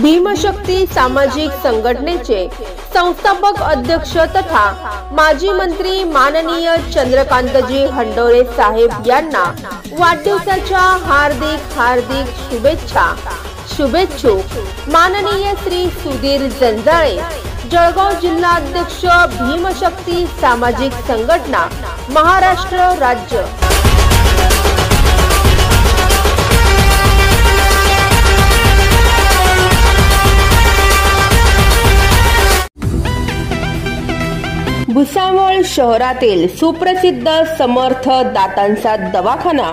भीमशक्ती सामाजिक संघटनेचे संस्थापक अध्यक्ष तथा माजी मंत्री माननीय चंद्रकांतजी हंडोरे साहेब यांना वाढदिवसाच्या हार्दिक शुभेच्छुक माननीय श्री सुधीर जंजाळे, जळगाव जिल्हा अध्यक्ष भीमशक्ती सामाजिक संघटना महाराष्ट्र राज्य। भुसावळ शहरातील सुप्रसिद्ध समर्थ दातांचा दवाखाना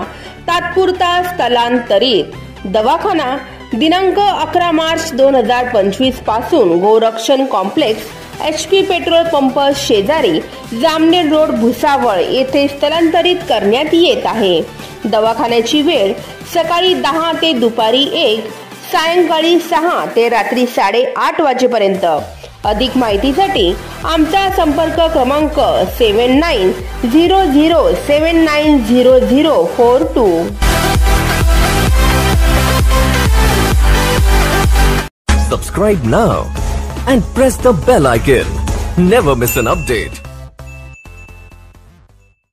तात्पुरता स्थलांतरित। दवाखाना दिनांक 11 मार्च 2025 पासून गोरक्षण कॉम्प्लेक्स HP पेट्रोल पंप शेजारी जामनेर रोड भुसावळ येथे स्थलांतरित करण्यात येत आहे। दवाखान्याची वेळ सकाळी 10 ते दुपारी 1, सायंकाळी 6 ते रात्री 8:30 वाजेपर्यंत। अधिक माहितीसाठी आमचा संपर्क क्रमांक 7900790042। Subscribe now and press the bell icon. Never miss an update.